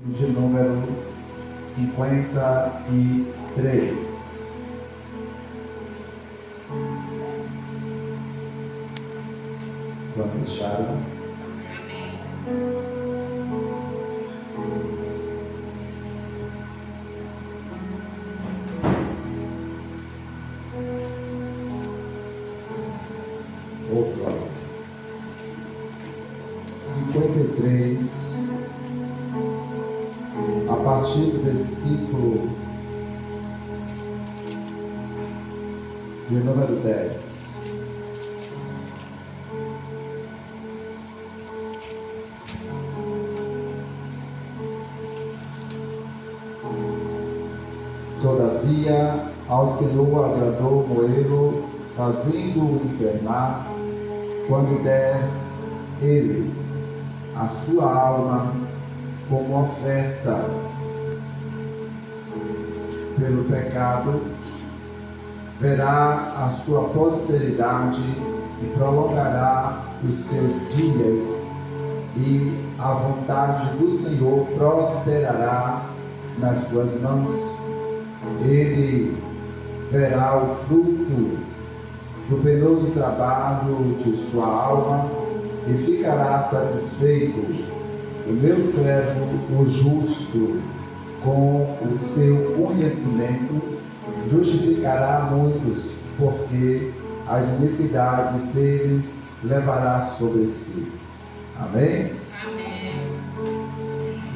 de número 53. Quantos acharam? Opa. 53, a partir do versículo de número 10. Todavia, ao Senhor agradou Moelo, fazendo-o enfermar, quando der ele a sua alma como oferta pelo pecado, verá a sua posteridade e prolongará os seus dias, e a vontade do Senhor prosperará nas suas mãos. Ele verá o fruto do penoso trabalho de sua alma e ficará satisfeito. O meu servo, o justo, com o seu conhecimento, justificará muitos, porque as iniquidades deles levará sobre si. Amém? Amém.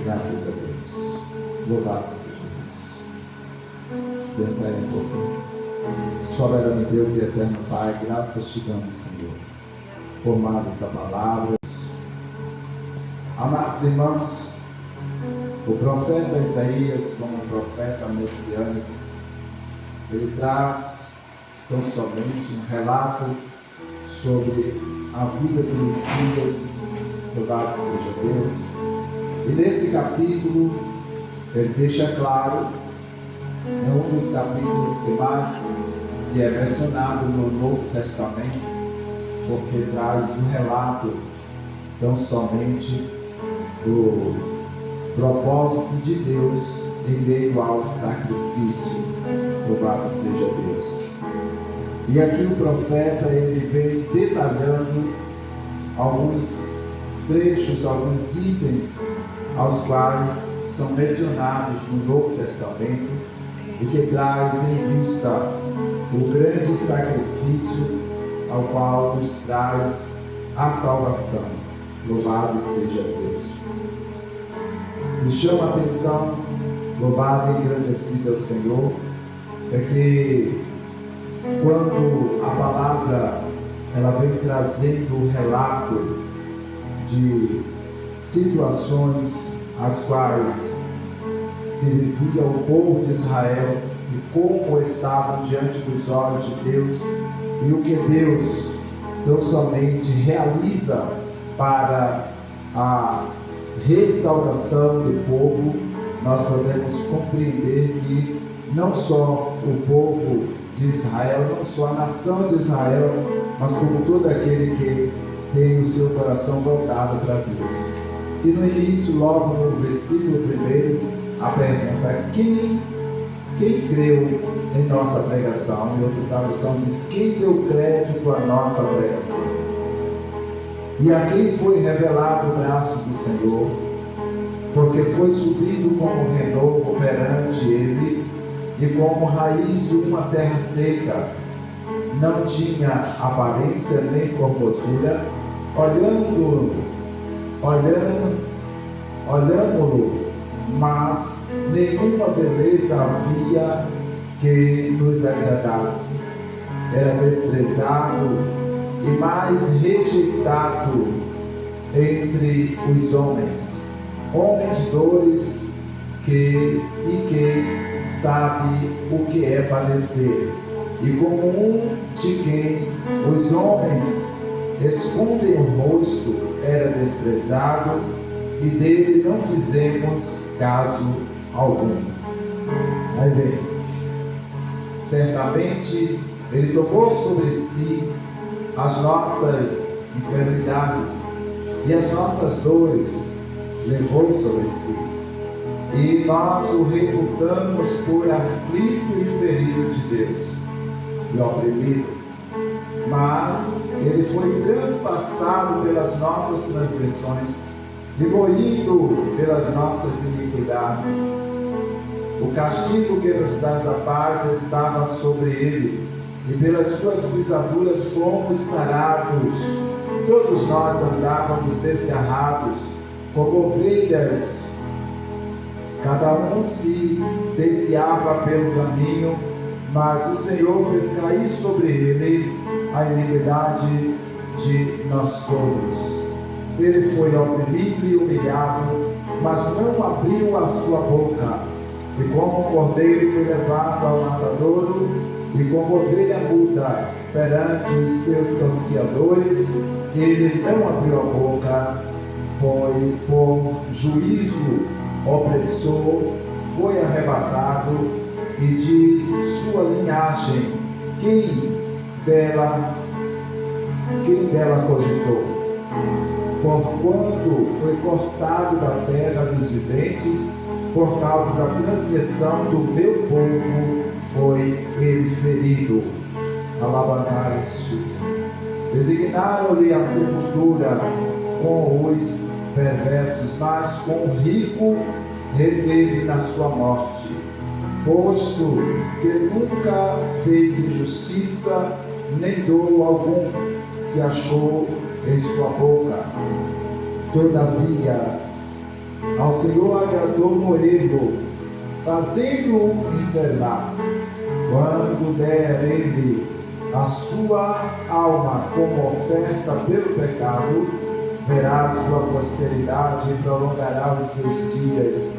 Graças a Deus. Louvado seja Deus. Sempre é importante. Soberano Deus e eterno Pai, graças te damos, Senhor, por mais esta palavra. Amados irmãos, o profeta Isaías, como profeta messiânico, ele traz tão somente um relato sobre a vida do Messias, louvado seja Deus. E nesse capítulo, ele deixa claro, é um dos capítulos que mais se é mencionado no Novo Testamento, porque traz um relato tão somente do propósito de Deus em meio ao sacrifício. Louvado seja Deus. E aqui o profeta, ele vem detalhando alguns trechos, alguns itens aos quais são mencionados no Novo Testamento e que traz em vista o grande sacrifício ao qual nos traz a salvação. Louvado seja Deus. Me chama a atenção, louvado e engrandecido é o Senhor, é que quando a palavra ela vem trazendo o relato de situações as quais se vivia o povo de Israel e como estavam diante dos olhos de Deus e o que Deus tão somente realiza para a restauração do povo, nós podemos compreender que não só o povo de Israel, não só a nação de Israel, mas como todo aquele que tem o seu coração voltado para Deus. E no início, logo no versículo 1, a pergunta: quem creu em nossa pregação? Em outra tradução diz: quem deu crédito à nossa pregação? E a quem foi revelado o braço do Senhor? Porque foi subido como renovo perante ele, e como raiz de uma terra seca. Não tinha aparência nem formosura, olhando-lo, mas nenhuma beleza havia que nos agradasse. Era desprezado e mais rejeitado entre os homens, homem de dores, que sabe o que é padecer, e como um de quem os homens escondem o rosto, era desprezado, e dele não fizemos caso algum. Aí vem: certamente ele tomou sobre si as nossas enfermidades e as nossas dores levou sobre si. e nós o reputamos por aflito e ferido de Deus e oprimido. Mas ele foi transpassado pelas nossas transgressões e moído pelas nossas iniquidades. O castigo que nos traz a paz estava sobre ele, e pelas suas pisaduras fomos sarados. Todos nós andávamos desgarrados, como ovelhas, cada um se desviava pelo caminho, mas o Senhor fez cair sobre ele a iniquidade de nós todos. Ele foi oprimido e humilhado, mas não abriu a sua boca. E como um cordeiro foi levado ao matadouro, e como ovelha muda perante os seus tosquiadores, ele não abriu a boca, por juízo opressor foi arrebatado, e de sua linhagem quem dela cogitou? Porquanto foi cortado da terra dos viventes, por causa da transgressão do meu povo foi ele ferido. Alabanai-se. Designaram-lhe a sepultura com os perversos, mas com o rico reteve na sua morte, posto que nunca fez injustiça, nem dolo algum se achou em sua boca. Todavia, ao Senhor agradou moê-lo, fazendo-o enfermar. Quando der ele a sua alma como oferta pelo pecado, verá sua posteridade e prolongará os seus dias,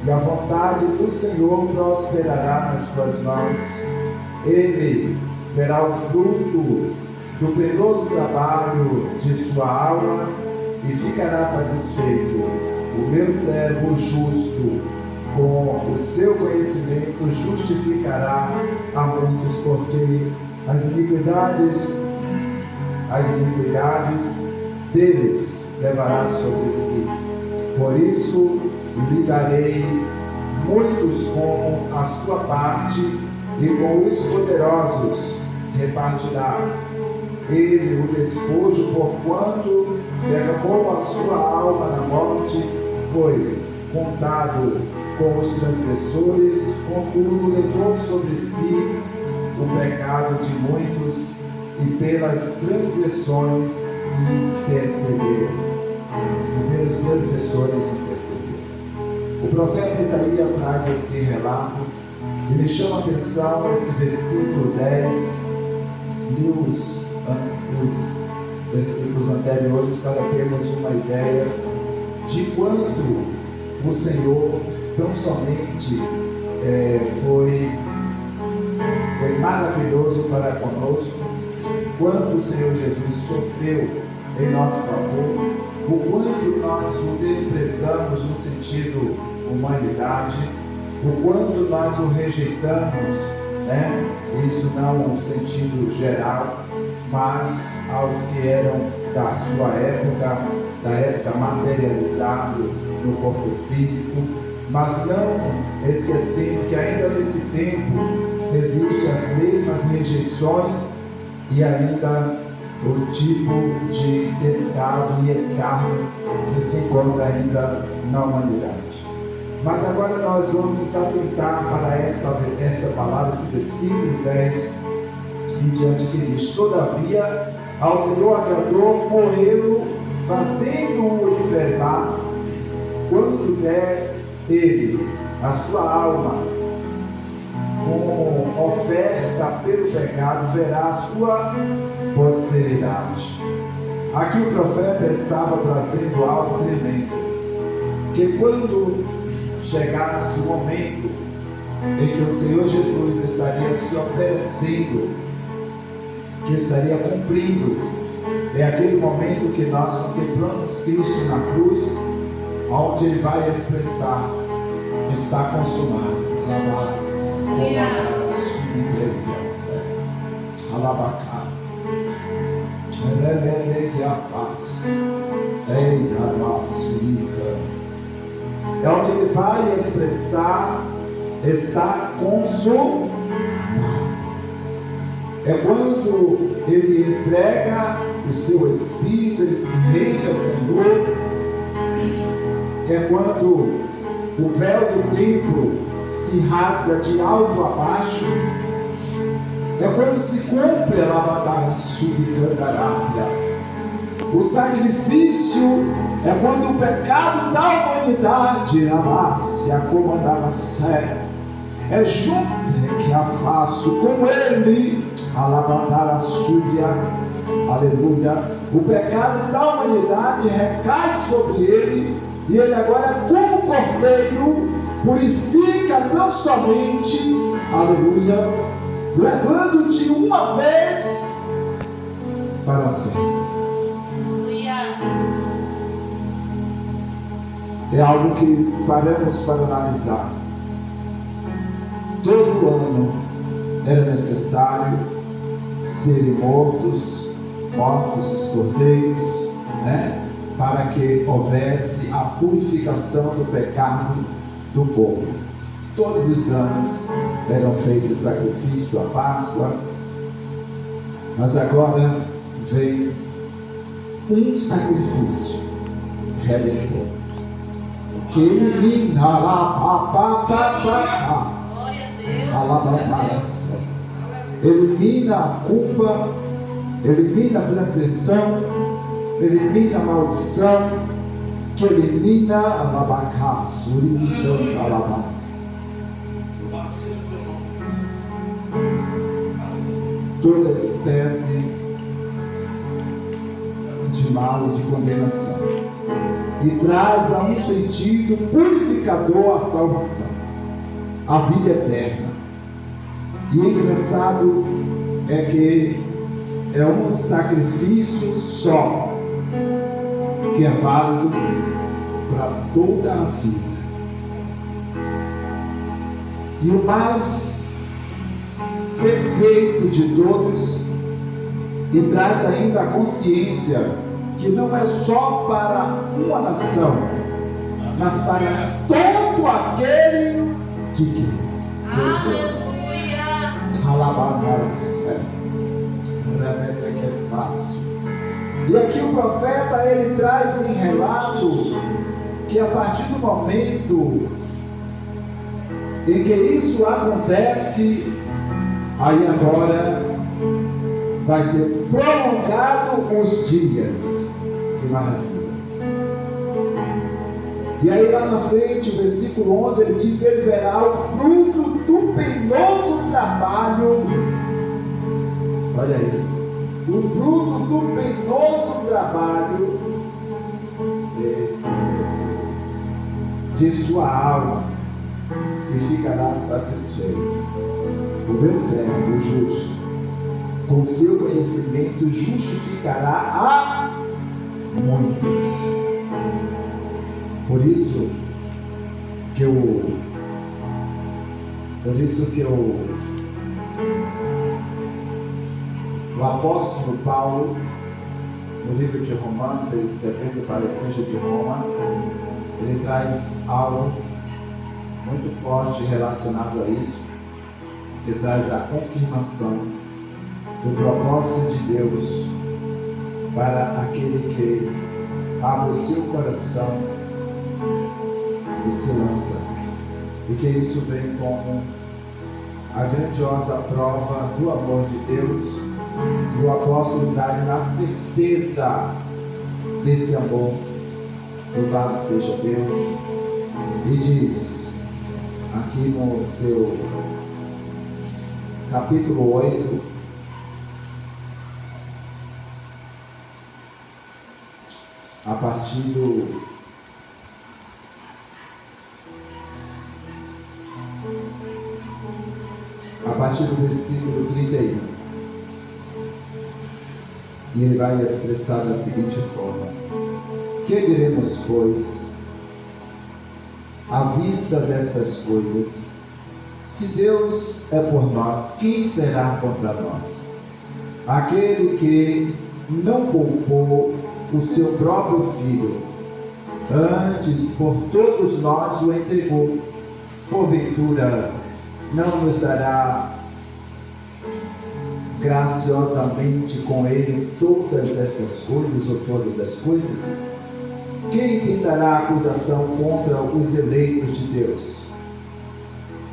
e a vontade do Senhor prosperará nas suas mãos. Ele verá o fruto do penoso trabalho de sua alma e ficará satisfeito. O meu servo justo, com o seu conhecimento, justificará a muitos, porque as iniquidades deles levará sobre si. Por isso lhe darei muitos como a sua parte, e com os poderosos repartirá ele o despojo, porquanto derramou a sua alma na morte, foi contado com os transgressores, contudo levou sobre si o pecado de muitos, e pelas transgressões intercedeu. O profeta Isaías traz esse relato e me chama a atenção esse versículo 10 e os versículos anteriores, para termos uma ideia de quanto o Senhor tão somente foi maravilhoso para conosco, quanto o Senhor Jesus sofreu em nosso favor, o quanto nós o desprezamos no sentido humanidade, o quanto nós o rejeitamos, isso não no sentido geral, mas aos que eram da sua época, da época materializado no corpo físico, mas não esquecendo que ainda nesse tempo existem as mesmas rejeições e ainda o tipo de descaso e escárnio que se encontra ainda na humanidade. Mas agora nós vamos nos atentar para esta palavra, esse versículo 10 em diante, que diz: todavia ao Senhor agradou moê-lo, fazendo-o enfermar. Quando der ele a sua alma com oferta pelo pecado, verá a sua posteridade. Aqui o profeta estava trazendo algo tremendo, que quando chegasse o momento em que o Senhor Jesus estaria se oferecendo, que estaria cumprindo, é aquele momento que nós contemplamos Cristo na cruz, onde Ele vai expressar: está consumado. Alabacá. É onde ele vai expressar está consumado. É quando ele entrega o seu espírito, ele se rende ao Senhor. É quando o véu do templo se rasga de alto a baixo. É quando se cumpre a lavadara subcandarária. O sacrifício é quando o pecado da humanidade se acomodava a sério. É junto que a faço com ele a lavadara subia. Aleluia. O pecado da humanidade recai sobre ele, e ele agora, como cordeiro, purifica tão somente, aleluia, levando de uma vez para sempre. É algo que paramos para analisar. Todo ano era necessário serem mortos os cordeiros, né? Para que houvesse a purificação do pecado do povo. Todos os anos eram feitos sacrifício à Páscoa, mas agora vem um sacrifício redentor, que elimina elimina a culpa, elimina a transgressão, elimina a maldição, que elimina a labacaço, limitando a labaz. Toda espécie de mal e de condenação, e traz a um sentido purificador a salvação, a vida eterna. E o engraçado é que é um sacrifício só, que é válido para toda a vida. E o mais perfeito de todos, e traz ainda a consciência que não é só para uma nação, mas para todo aquele que quer. Aleluia! Alabandas, realmente que é fácil. E aqui o profeta, ele traz em relato que a partir do momento em que isso acontece, aí agora vai ser prolongado os dias. Que maravilha. E aí lá na frente, o versículo 11, ele diz: ele verá o fruto do penoso trabalho. Olha aí, o fruto do penoso trabalho de sua alma, e ficará satisfeito. O meu servo, o justo, com seu conhecimento justificará a muitos. Por isso que o apóstolo Paulo, no livro de Romanos, ele escrevendo para a igreja de Roma, ele traz algo muito forte relacionado a isso, que traz a confirmação do propósito de Deus para aquele que abre o seu coração e se lança, e que isso vem como a grandiosa prova do amor de Deus. E o apóstolo traz na certeza desse amor, louvado seja Deus, e diz aqui no seu capítulo 8, a partir do versículo 31. E ele vai expressar da seguinte forma: que diremos, pois, à vista destas coisas? Se Deus é por nós, quem será contra nós? Aquele que não poupou o seu próprio filho, Antes, por todos nós o entregou. Porventura, não nos dará graciosamente com ele todas estas coisas, ou todas as coisas? Quem tentará acusação contra os eleitos de Deus?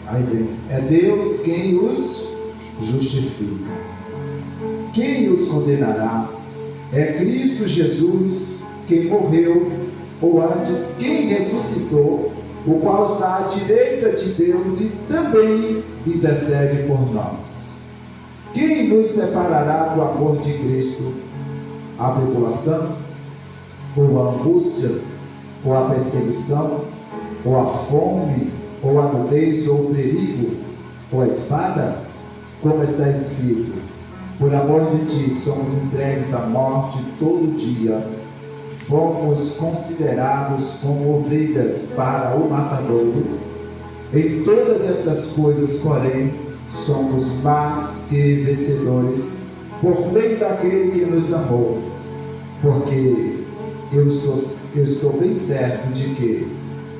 Aí vem, é Deus quem os justifica. Quem os condenará? É Cristo Jesus quem morreu, ou antes, quem ressuscitou, o qual está à direita de Deus e também intercede por nós. Quem nos separará do amor de Cristo? A tribulação? Ou a angústia? Ou a perseguição? Ou a fome? Ou a nudez? Ou o perigo? Ou a espada? Como está escrito: por amor de ti somos entregues à morte todo dia. Fomos considerados como ovelhas para o matadouro. Em todas estas coisas, porém, somos mais que vencedores por meio daquele que nos amou. Porque eu estou bem certo de que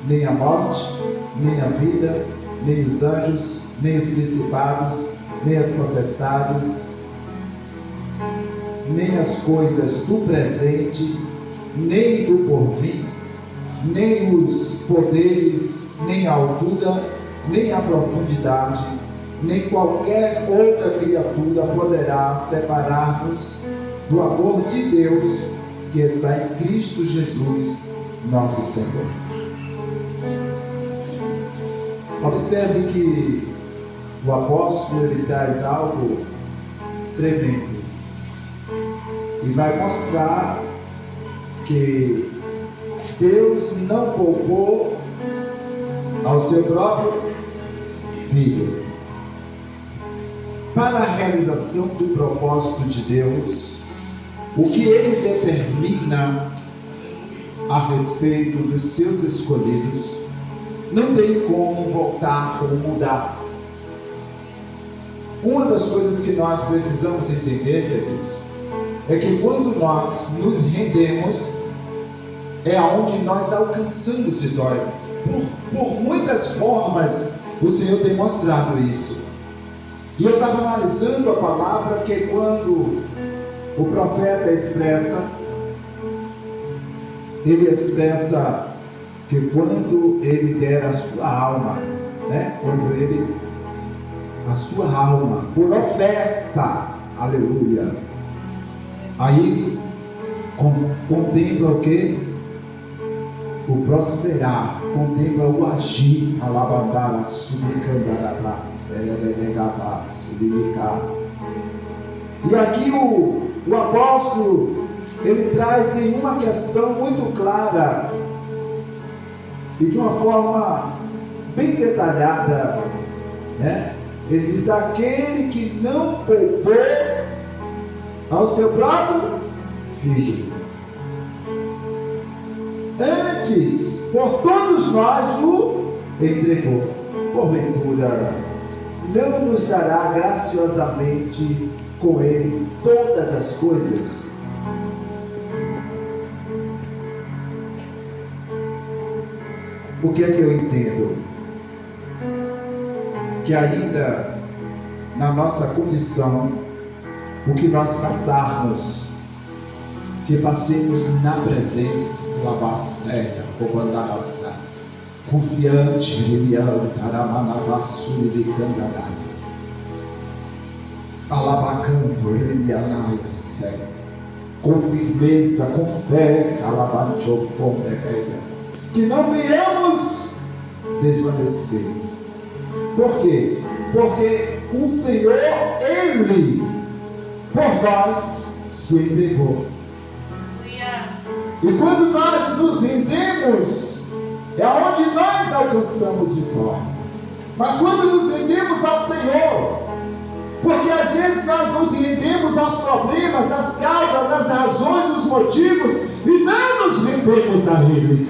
nem a morte, nem a vida, nem os anjos, nem os principados, nem as potestades, nem as coisas do presente, nem do porvir, nem os poderes, nem a altura, nem a profundidade, nem qualquer outra criatura poderá separar-nos do amor de Deus que está em Cristo Jesus, nosso Senhor. Observe que o apóstolo ele traz algo tremendo e vai mostrar que Deus não poupou ao seu próprio Filho. Para a realização do propósito de Deus, o que Ele determina a respeito dos seus escolhidos, não tem como voltar ou mudar. Uma das coisas que nós precisamos entender, queridos, é que quando nós nos rendemos, é aonde nós alcançamos vitória. Por muitas formas, o Senhor tem mostrado isso. E eu estava analisando a palavra que quando o profeta expressa, ele expressa que quando ele der a sua alma, quando ele, a sua alma, por oferta, aleluia, aí contempla o que? O prosperar, contempla o agir, alabandara, subicandarabá, serelegabá, subicá. E aqui o apóstolo, ele traz em uma questão muito clara, e de uma forma bem detalhada, ele diz: aquele que não poupou ao seu próprio Filho, antes por todos nós o entregou, porventura não nos dará graciosamente com ele todas as coisas? O que é que eu entendo? Que ainda na nossa condição, o que nós passarmos, que passemos na presença, lavacéia, comandaraça, confiante, riliantaramanavassuri, candadai, alabacanto, rilianaia, sério, com firmeza, com fé, calabanchofondereia, que não venhamos desvanecer. Por quê? Porque o Senhor, Ele, por nós, se entregou. E quando nós nos rendemos, é onde nós alcançamos vitória. Mas quando nos rendemos ao Senhor, porque às vezes nós nos rendemos aos problemas, às causas, às razões, os motivos, e não nos rendemos a Ele,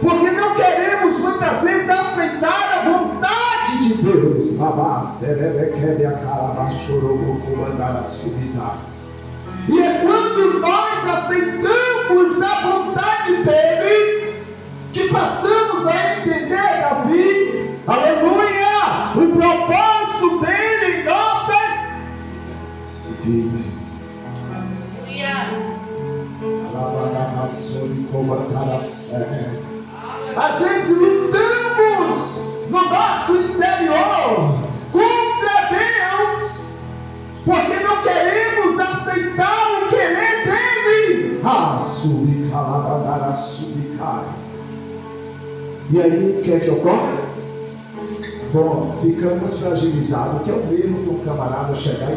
porque não queremos muitas vezes aceitar a vontade de Deus. E é quando nós aceitamos sigamos a vontade dele, que passamos a entender, Davi, aleluia, o propósito dele em nossas vidas. Às vezes lutamos no nosso interior contra Deus, porque não queremos aceitar o querer dele. E aí o que é que ocorre? Ficamos fragilizados, que é o mesmo que um camarada chegar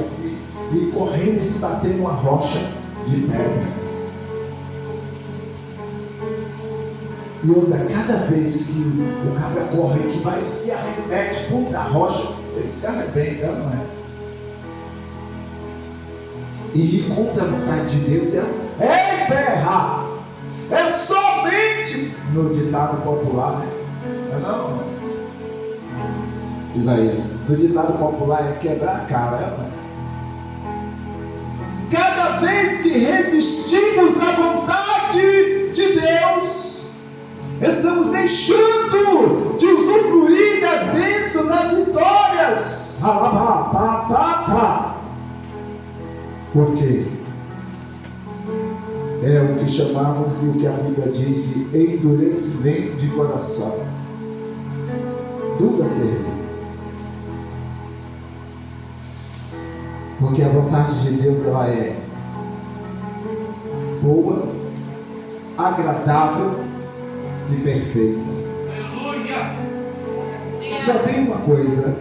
e correndo e se bater numa rocha de pedra. E outra, cada vez que o cabra corre, que vai se arremete contra a rocha, ele se arrebenta, não é? E ir contra a vontade de Deus é terra. É somente no ditado popular, né? Não, Isaías, no ditado popular é quebrar a cara, não é? Cada vez que resistimos à vontade de Deus, estamos deixando de usufruir das bênçãos, das vitórias. Por quê? É o que chamamos e o que a Bíblia diz de endurecimento de coração. Tudo a ser. Porque a vontade de Deus, ela é boa, agradável e perfeita. Aleluia! Só tem uma coisa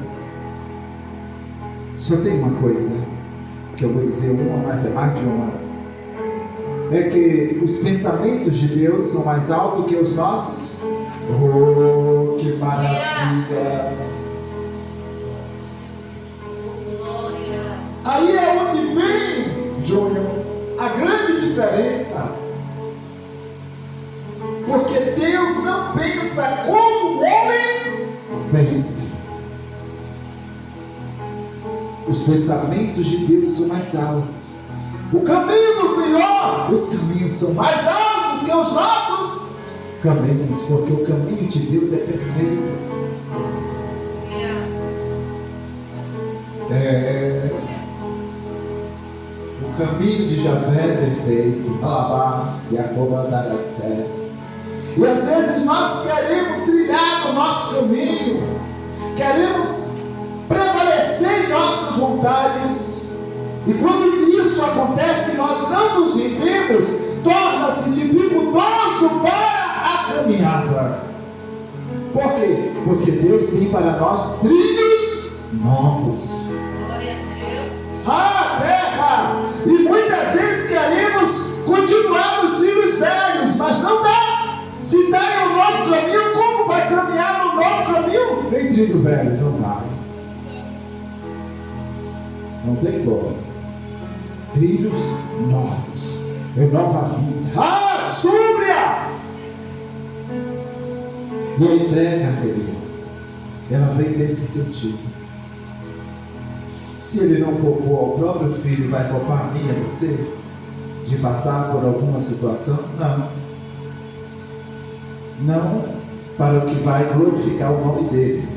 que eu vou dizer uma, mas é mais de uma. É que os pensamentos de Deus são mais altos que os nossos. Oh, que maravilha! Aí é onde vem, Júnior, a grande diferença. Porque Deus não pensa como o homem pensa. Os pensamentos de Deus são mais altos. O caminho do Senhor, os caminhos são mais altos que os nossos caminhos, porque o caminho de Deus é perfeito. O caminho de Javé é perfeito. Alabaste, a comandar a sé. E às vezes nós queremos trilhar o nosso caminho, queremos prevalecer em nossas vontades, e quando isso acontece, nós não nos rendemos, torna-se dificultoso para a caminhada. Por quê? Porque Deus tem para nós trilhos novos. Glória a Deus. Terra! E muitas vezes queremos continuar nos trilhos velhos, mas não dá. Se está em um novo caminho, como vai caminhar no novo caminho? Em trilho velho, não vai. Não tem como. Trilhos novos. É nova vida. Súbria! E a entrega, querido, ela vem nesse sentido. Se ele não poupou ao próprio filho, vai poupar a mim e a você? De passar por alguma situação? Não para o que vai glorificar o nome dele.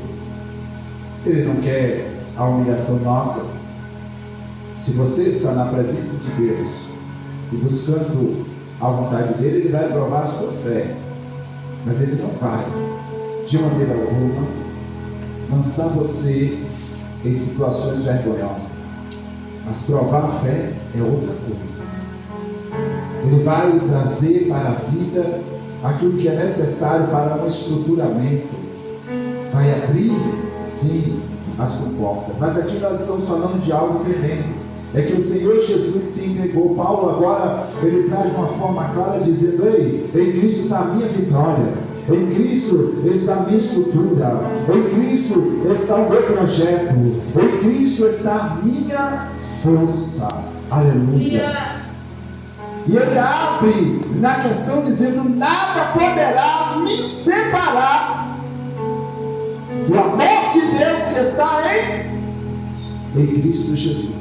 Ele não quer a humilhação nossa. Se você está na presença de Deus e buscando a vontade dele, ele vai provar a sua fé. Mas ele não vai, de maneira alguma, lançar você em situações vergonhosas. Mas provar a fé é outra coisa. Ele vai trazer para a vida aquilo que é necessário para um estruturamento. Vai abrir, sim, as comportas. Mas aqui nós estamos falando de algo tremendo. É que o Senhor Jesus se entregou. Paulo agora, ele traz de uma forma clara, dizendo: ei, em Cristo está a minha vitória, em Cristo está a minha estrutura, em Cristo está o meu projeto, em Cristo está a minha força. Aleluia. E ele abre na questão dizendo: nada poderá me separar do amor de Deus que está em Cristo Jesus.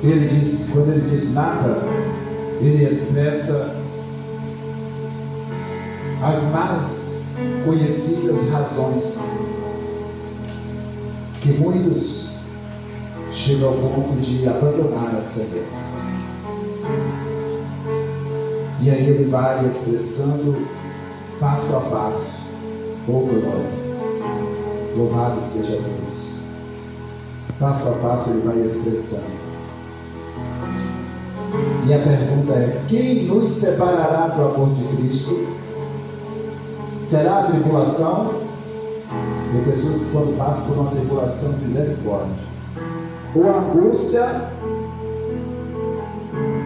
Ele diz, quando ele diz nada, ele expressa as mais conhecidas razões que muitos chegam ao ponto de abandonar o Senhor. E aí ele vai expressando passo a passo: oh glória, louvado seja Deus. Passo a passo ele vai expressando. E a pergunta é: quem nos separará do amor de Cristo? Será a tribulação? Tem pessoas que quando passam por uma tribulação, misericórdia, ou a angústia.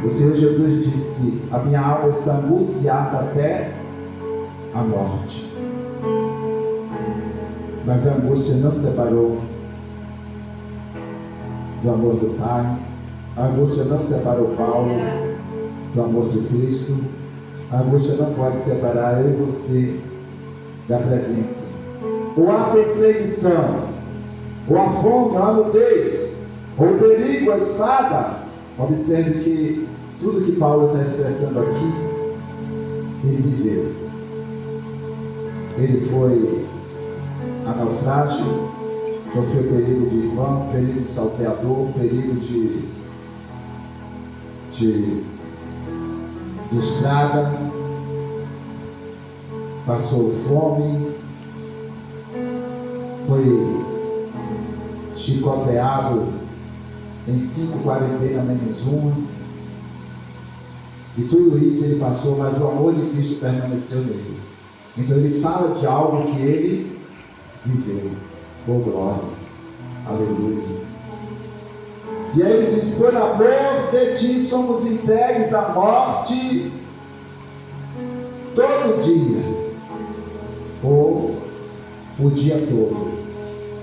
O Senhor Jesus disse: a minha alma está angustiada até a morte. Mas a angústia não separou do amor do Pai. A angústia não separou Paulo do amor de Cristo. A angústia não pode separar eu e você da presença. Ou a perseguição, ou a fome, ou a nudez, ou o perigo, a espada. Observe que tudo que Paulo está expressando aqui, ele viveu. Ele foi a naufrágio, sofreu perigo de irmão, perigo de salteador, perigo de estrada, passou fome, foi chicoteado em 5 quarentenas menos 1, e tudo isso ele passou, mas o amor de Cristo permaneceu nele. Então ele fala de algo que ele viveu. Oh glória, aleluia. E aí ele diz: por amor de ti somos entregues à morte todo dia, ou o dia todo.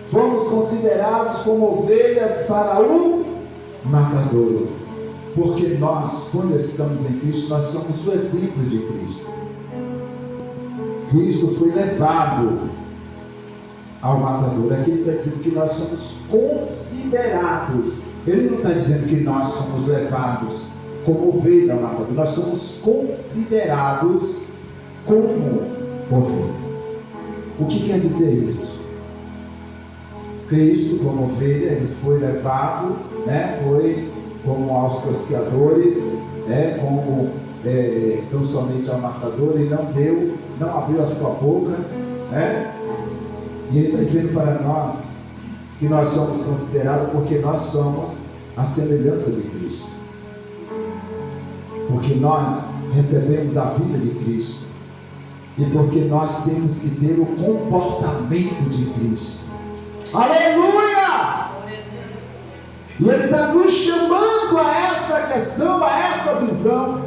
Fomos considerados como ovelhas para o matadouro, porque nós, quando estamos em Cristo, nós somos o exemplo de Cristo. Cristo foi levado ao matadouro. Aqui ele está dizendo que nós somos considerados. Ele não está dizendo que nós somos levados como ovelha ao matadouro. Nós somos considerados como ovelha. O que quer dizer isso? Cristo, como ovelha, ele foi levado, foi como aos tosqueadores, como tão somente ao matador. Ele não abriu a sua boca, e ele está dizendo para nós que nós somos considerados porque nós somos a semelhança de Cristo, porque nós recebemos a vida de Cristo, e porque nós temos que ter o comportamento de Cristo. Aleluia! E ele está nos chamando a essa questão, a essa visão,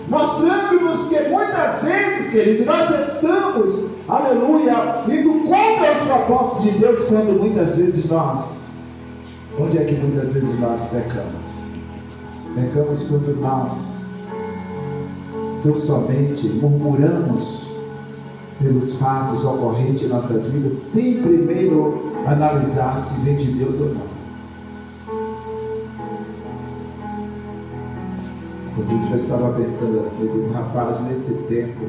mostrando-nos que muitas vezes, querido, nós estamos, aleluia, indo contra os propósitos de Deus, quando muitas vezes nós, onde é que muitas vezes nós pecamos? Pecamos quando nós tão somente murmuramos pelos fatos ocorrentes em nossas vidas, sem primeiro analisar se vem de Deus ou não. Outro dia eu estava pensando assim: rapaz, nesse tempo,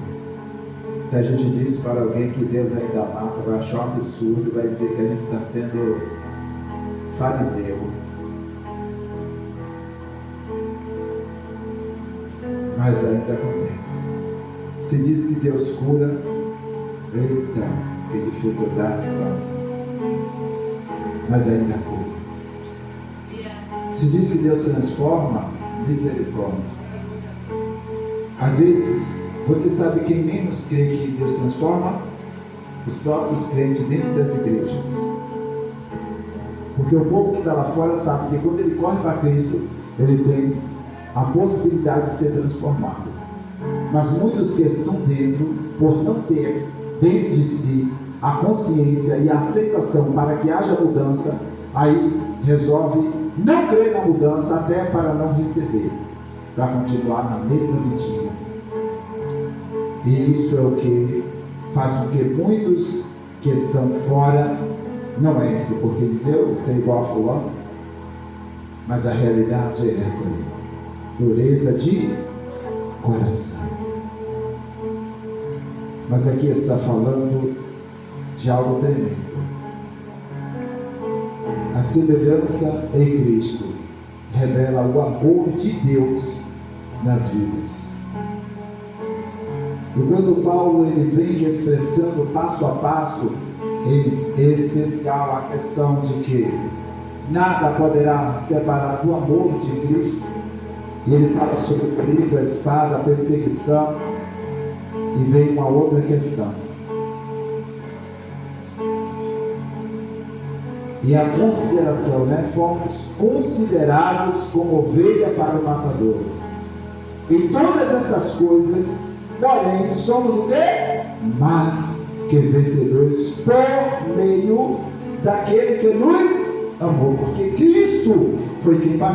se a gente disse para alguém que Deus ainda mata, vai achar um absurdo, vai dizer que a gente está sendo fariseu. Mas ainda acontece. Se diz que Deus cura, eita, que dificuldade, mas ainda cura. Se diz que Deus transforma, misericórdia. Às vezes, você sabe quem menos crê que Deus transforma? Os próprios crentes dentro das igrejas. Porque o povo que está lá fora sabe que quando ele corre para Cristo, ele tem a possibilidade de ser transformado. Mas muitos que estão dentro, por não ter dentro de si a consciência e a aceitação para que haja mudança, aí resolve não crer na mudança, até para não receber, para continuar na mesma vidinha. E isso é o que faz com que muitos que estão fora não entrem, porque dizem: eu sei igual a fulano. Mas a realidade é essa aí: dureza de coração. Mas aqui está falando de algo tremendo. A semelhança em Cristo revela o amor de Deus nas vidas. E quando Paulo ele vem expressando passo a passo, em especial a questão de que nada poderá separar do amor de Cristo, e ele fala sobre o perigo, a espada, a perseguição, e vem uma outra questão. E a consideração, fomos considerados como ovelha para o matador. Em todas essas coisas, porém, somos o quê? Mas que vencedores por meio daquele que nos amou. Porque Cristo foi quem pagou.